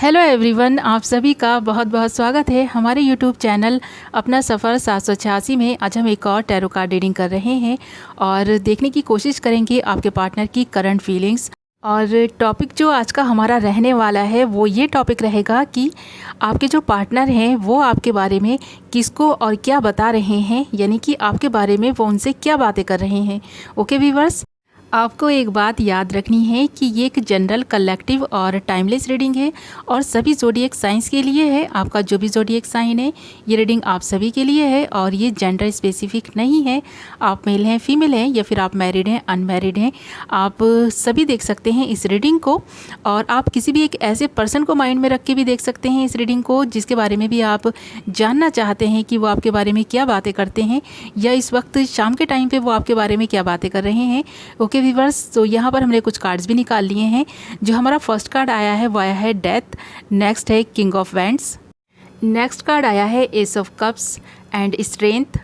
Hello everyone, आप सभी का बहुत बहुत स्वागत है हमारे यूट्यूब चैनल अपना सफ़र 786 में। आज हम एक और टैरो कार्ड रीडिंग कर रहे हैं और देखने की कोशिश करेंगे आपके पार्टनर की करंट फीलिंग्स। और टॉपिक जो आज का हमारा रहने वाला है वो ये टॉपिक रहेगा कि आपके जो पार्टनर हैं वो आपके बारे में किसको और क्या बता रहे हैं, यानी कि आपके बारे में वो उनसे क्या बातें कर रहे हैं। ओके व्यूअर्स, आपको एक बात याद रखनी है कि ये एक जनरल, कलेक्टिव और टाइमलेस रीडिंग है और सभी ज़ोडिएक साइंस के लिए है। आपका जो भी ज़ोडिएक साइन है ये रीडिंग आप सभी के लिए है और ये जेंडर स्पेसिफिक नहीं है। आप मेल हैं, फीमेल हैं या फिर आप मैरिड हैं, अनमैरिड हैं, आप सभी देख सकते हैं इस रीडिंग को। और आप किसी भी एक ऐसे पर्सन को माइंड में रख के भी देख सकते हैं इस रीडिंग को जिसके बारे में भी आप जानना चाहते हैं कि वो आपके बारे में क्या बातें करते हैं या इस वक्त शाम के टाइम पर वो आपके बारे में क्या बातें कर रहे हैं। ओके व्यूअर्स, तो यहाँ पर हमने कुछ कार्ड्स भी निकाल लिए हैं। जो हमारा फर्स्ट कार्ड आया है वो आया है डेथ, नेक्स्ट है king of wands, next card आया है S of cups and strength,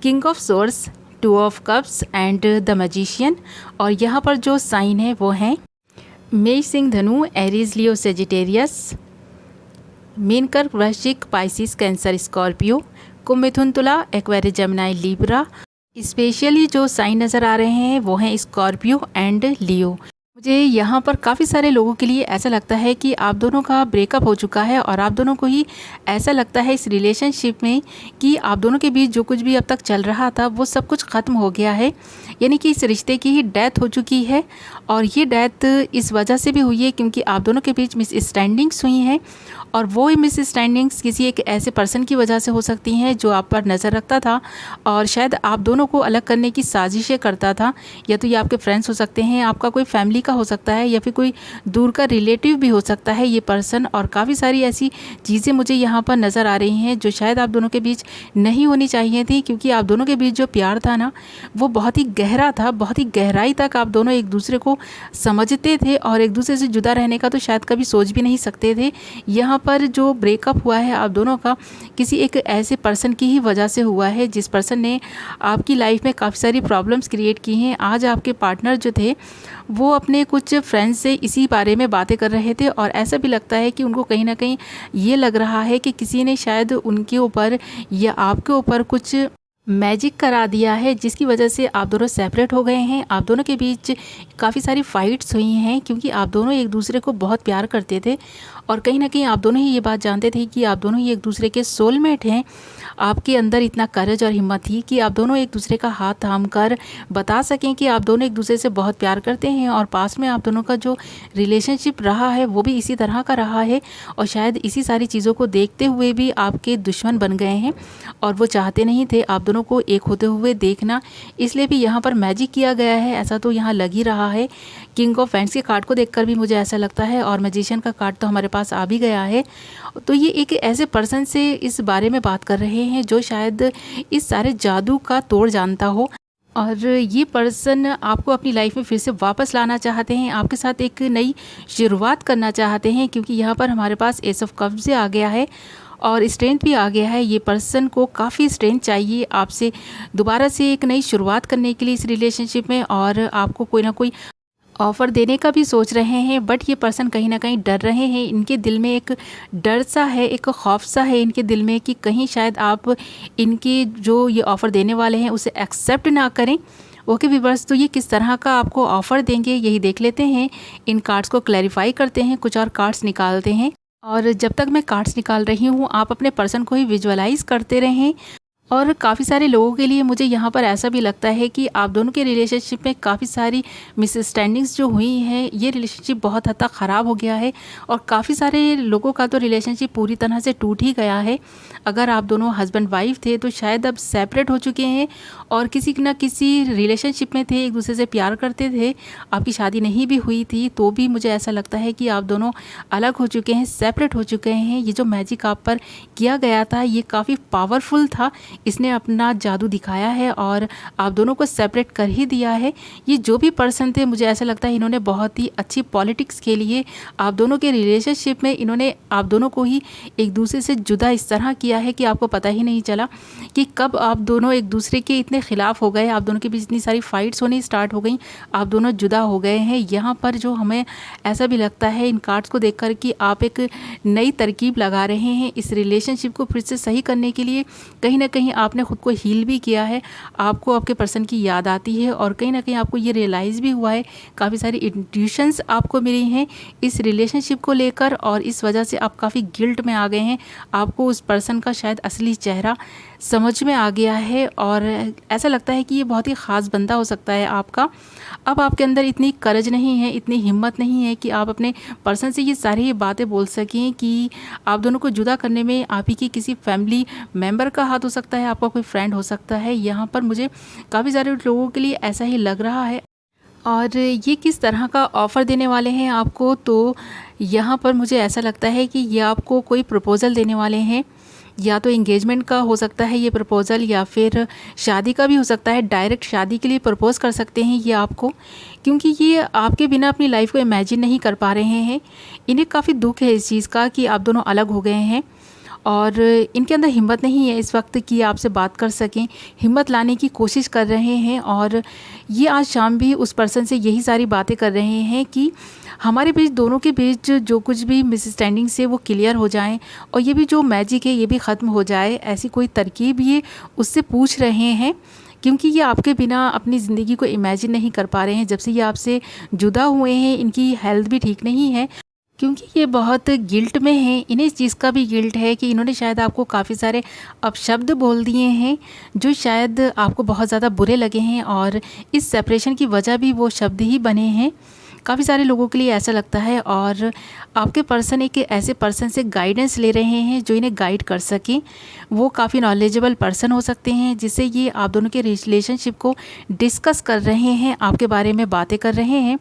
king of source, two of cups and the magician. और यहाँ पर जो साइन है वो हैं मेष, सिंह, धनु, एरीज, लियो, सेजिटेरियस, मीन, कर्क, वृश्चिक, पाइसिस, कैंसर, स्कॉर्पियो, कुंभ, मिथुन, तुला, एक्वेरियस, जेमिनी, लिब्रा। स्पेशली जो साइन नज़र आ रहे हैं वो हैं स्कॉर्पियो एंड लियो। मुझे यहाँ पर काफ़ी सारे लोगों के लिए ऐसा लगता है कि आप दोनों का ब्रेकअप हो चुका है और आप दोनों को ही ऐसा लगता है इस रिलेशनशिप में कि आप दोनों के बीच जो कुछ भी अब तक चल रहा था वो सब कुछ ख़त्म हो गया है, यानी कि इस रिश्ते की ही डेथ हो चुकी है। और ये डेथ इस वजह से भी हुई है क्योंकि आप दोनों के बीच मिसअंडरस्टैंडिंग्स हुई हैं और वो मिसअंडरस्टैंडिंग्स किसी एक ऐसे पर्सन की वजह से हो सकती हैं जो आप पर नज़र रखता था और शायद आप दोनों को अलग करने की साजिशें करता था। या तो ये आपके फ्रेंड्स हो सकते हैं, आपका कोई फैमिली का हो सकता है या फिर कोई दूर का रिलेटिव भी हो सकता है ये पर्सन। और काफ़ी सारी ऐसी चीज़ें मुझे यहाँ पर नज़र आ रही हैं जो शायद आप दोनों के बीच नहीं होनी चाहिए थी, क्योंकि आप दोनों के बीच जो प्यार था ना वो बहुत ही गहरा था, बहुत ही गहराई तक आप दोनों एक दूसरे को समझते थे और एक दूसरे से जुदा रहने का तो शायद कभी सोच भी नहीं सकते थे। यहाँ पर जो ब्रेकअप हुआ है आप दोनों का किसी एक ऐसे पर्सन की ही वजह से हुआ है जिस पर्सन ने आपकी लाइफ में काफ़ी सारी प्रॉब्लम्स क्रिएट की हैं। आज आपके पार्टनर जो थे वो अपने कुछ फ्रेंड्स से इसी बारे में बातें कर रहे थे और ऐसा भी लगता है कि उनको कहीं ना कहीं ये लग रहा है कि किसी ने शायद उनके ऊपर या आपके ऊपर कुछ मैजिक करा दिया है जिसकी वजह से आप दोनों सेपरेट हो गए हैं। आप दोनों के बीच काफ़ी सारी फाइट्स हुई हैं क्योंकि आप दोनों एक दूसरे को बहुत प्यार करते थे और कहीं ना कहीं आप दोनों ही ये बात जानते थे कि आप दोनों ही एक दूसरे के सोलमेट हैं। आपके अंदर इतना करेज और हिम्मत थी कि आप दोनों एक दूसरे का हाथ थाम कर बता सकें कि आप दोनों एक दूसरे से बहुत प्यार करते हैं और पास में आप दोनों का जो रिलेशनशिप रहा है वो भी इसी तरह का रहा है। और शायद इसी सारी चीज़ों को देखते हुए भी आपके दुश्मन बन गए हैं और वो चाहते नहीं थे आप दोनों को एक होते हुए देखना, इसलिए भी यहाँ पर मैजिक किया गया है, ऐसा तो यहाँ लग ही रहा है। किंग ऑफ वैंड्स के कार्ड को देखकर भी मुझे ऐसा लगता है और मैजिशियन का कार्ड तो हमारे पास आ भी गया है। तो ये एक ऐसे पर्सन से इस बारे में बात कर रहे हैं जो शायद इस सारे जादू का तोड़ जानता हो और ये पर्सन आपको अपनी लाइफ में फिर से वापस लाना चाहते हैं, आपके साथ एक नई शुरुआत करना चाहते हैं। क्योंकि यहाँ पर हमारे पास एस ऑफ कप्स आ गया है और स्ट्रेंथ भी आ गया है। ये पर्सन को काफ़ी स्ट्रेंथ चाहिए आपसे दोबारा से एक नई शुरुआत करने के लिए इस रिलेशनशिप में, और आपको कोई ना कोई ऑफ़र देने का भी सोच रहे हैं। बट ये पर्सन कहीं ना कहीं डर रहे हैं, इनके दिल में एक डर सा है, एक खौफ सा है इनके दिल में कि कहीं शायद आप इनके जो ये ऑफ़र देने वाले हैं उसे एक्सेप्ट ना करें। ओके व्यूअर्स, तो ये किस तरह का आपको ऑफ़र देंगे यही देख लेते हैं। इन कार्ड्स को क्लैरिफाई करते हैं, कुछ और कार्ड्स निकालते हैं। और जब तक मैं कार्ड्स निकाल रही हूँ आप अपने पर्सन को ही विजुअलाइज़ करते रहें। और काफ़ी सारे लोगों के लिए मुझे यहाँ पर ऐसा भी लगता है कि आप दोनों के रिलेशनशिप में काफ़ी सारी मिसअंडरस्टैंडिंग्स जो हुई हैं, ये रिलेशनशिप बहुत हद तक ख़राब हो गया है और काफ़ी सारे लोगों का तो रिलेशनशिप पूरी तरह से टूट ही गया है। अगर आप दोनों हस्बैंड वाइफ थे तो शायद अब सेपरेट हो चुके हैं और किसी न किसी रिलेशनशिप में थे, एक दूसरे से प्यार करते थे, आपकी शादी नहीं भी हुई थी तो भी मुझे ऐसा लगता है कि आप दोनों अलग हो चुके हैं, सेपरेट हो चुके हैं। ये जो मैजिक आप पर किया गया था ये काफ़ी पावरफुल था इसने अपना जादू दिखाया है और आप दोनों को सेपरेट कर ही दिया है। ये जो भी पर्सन थे, मुझे ऐसा लगता है इन्होंने बहुत ही अच्छी पॉलिटिक्स खेली है। आप दोनों के रिलेशनशिप में इन्होंने आप दोनों को ही एक दूसरे से जुदा इस तरह किया है कि आपको पता ही नहीं चला कि कब आप दोनों एक दूसरे के इतने ख़िलाफ़ हो गए, आप दोनों के बीच इतनी सारी फाइट्स होनी स्टार्ट हो गई, आप दोनों जुदा हो गए हैं। यहाँ पर जो हमें ऐसा भी लगता है इन कार्ड्स को देखकर कि आप एक नई तरकीब लगा रहे हैं इस रिलेशनशिप को फिर से सही करने के लिए। कहीं ना कहीं आपने ख़ुद को हील भी किया है, आपको आपके पर्सन की याद आती है और कहीं ना कहीं आपको ये रियलाइज़ भी हुआ है, काफ़ी सारी इंट्यूशंस आपको मिली हैं इस रिलेशनशिप को लेकर और इस वजह से आप काफ़ी गिल्ट में आ गए हैं। आपको उस पर्सन का शायद असली चेहरा समझ में आ गया है और ऐसा लगता है कि ये बहुत ही ख़ास बंदा हो सकता है आपका। अब आपके अंदर इतनी करज नहीं है, इतनी हिम्मत नहीं है कि आप अपने पर्सन से ये सारी बातें बोल सकें कि आप दोनों को जुदा करने में आप ही की किसी फैमिली मेम्बर का हाथ हो सकता है, आपका कोई फ्रेंड हो सकता है। यहाँ पर मुझे काफ़ी सारे लोगों के लिए ऐसा ही लग रहा है। और ये किस तरह का ऑफ़र देने वाले हैं आपको, तो यहाँ पर मुझे ऐसा लगता है कि ये आपको कोई प्रपोज़ल देने वाले हैं। या तो एंगेजमेंट का हो सकता है ये प्रपोज़ल, या फिर शादी का भी हो सकता है। डायरेक्ट शादी के लिए प्रपोज़ कर सकते हैं ये आपको, क्योंकि ये आपके बिना अपनी लाइफ को इमेजिन नहीं कर पा रहे हैं। इन्हें काफ़ी दुख है इस चीज़ का कि आप दोनों अलग हो गए हैं और इनके अंदर हिम्मत नहीं है इस वक्त कि आपसे बात कर सकें। हिम्मत लाने की कोशिश कर रहे हैं और ये आज शाम भी उस पर्सन से यही सारी बातें कर रहे हैं कि हमारे बीच, दोनों के बीच जो कुछ भी मिसअंडरस्टैंडिंग से वो क्लियर हो जाएं और ये भी जो मैजिक है ये भी ख़त्म हो जाए। ऐसी कोई तरकीब ये उससे पूछ रहे हैं, क्योंकि ये आपके बिना अपनी ज़िंदगी को इमेजिन नहीं कर पा रहे हैं। जब से ये आपसे जुदा हुए हैं, इनकी हेल्थ भी ठीक नहीं है, क्योंकि ये बहुत गिल्ट में हैं। इन्हें इस चीज़ का भी गिल्ट है कि इन्होंने शायद आपको काफ़ी सारे अपशब्द बोल दिए हैं जो शायद आपको बहुत ज़्यादा बुरे लगे हैं और इस सेपरेशन की वजह भी वो शब्द ही बने हैं। काफ़ी सारे लोगों के लिए ऐसा लगता है और आपके पर्सन एक ऐसे पर्सन से गाइडेंस ले रहे हैं जो इन्हें गाइड कर सकें। वो काफ़ी नॉलेजेबल पर्सन हो सकते हैं जिससे ये आप दोनों के रिलेशनशिप को डिस्कस कर रहे हैं, आपके बारे में बातें कर रहे हैं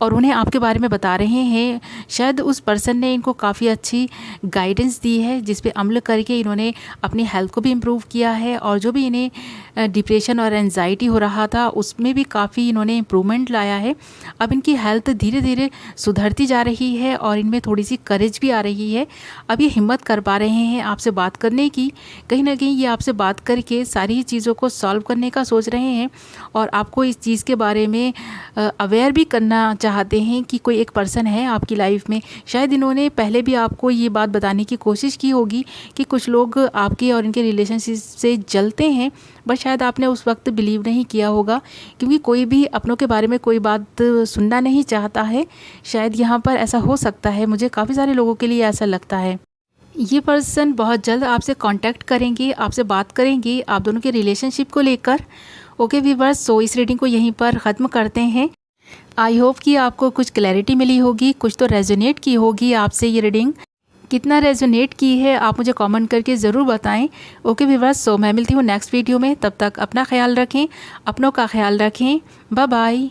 और उन्हें आपके बारे में बता रहे हैं। शायद उस पर्सन ने इनको काफ़ी अच्छी गाइडेंस दी है जिस पे अमल करके इन्होंने अपनी हेल्थ को भी इम्प्रूव किया है और जो भी इन्हें डिप्रेशन और एंजाइटी हो रहा था उसमें भी काफ़ी इन्होंने इम्प्रूवमेंट लाया है। अब इनकी हेल्थ धीरे धीरे सुधरती जा रही है और इनमें थोड़ी सी करेज भी आ रही है। अब ये हिम्मत कर पा रहे हैं आपसे बात करने की। कहीं ना कहीं ये आपसे बात करके सारी चीज़ों को सॉल्व करने का सोच रहे हैं और आपको इस चीज़ के बारे में अवेयर भी करना चाहते हैं कि कोई एक पर्सन है आपकी लाइफ में। शायद इन्होंने पहले भी आपको ये बात बताने की कोशिश की होगी कि कुछ लोग आपके और इनके रिलेशनशिप से जलते हैं, बट शायद आपने उस वक्त बिलीव नहीं किया होगा, क्योंकि कोई भी अपनों के बारे में कोई बात सुनना नहीं चाहता है। शायद यहाँ पर ऐसा हो सकता है, मुझे काफ़ी सारे लोगों के लिए ऐसा लगता है। ये पर्सन बहुत जल्द आपसे कांटेक्ट करेंगे, आपसे बात करेंगे आप दोनों के रिलेशनशिप को लेकर। ओके व्यूअर्स, सो इस रीडिंग को यहीं पर ख़त्म करते हैं। आई होप कि आपको कुछ क्लैरिटी मिली होगी, कुछ तो रेजोनेट की होगी आपसे ये रीडिंग। कितना रेजोनेट की है आप मुझे कमेंट करके ज़रूर बताएं। ओके व्यूअर्स, सो मैं मिलती हूँ नेक्स्ट वीडियो में। तब तक अपना ख्याल रखें, अपनों का ख्याल रखें। Bye bye.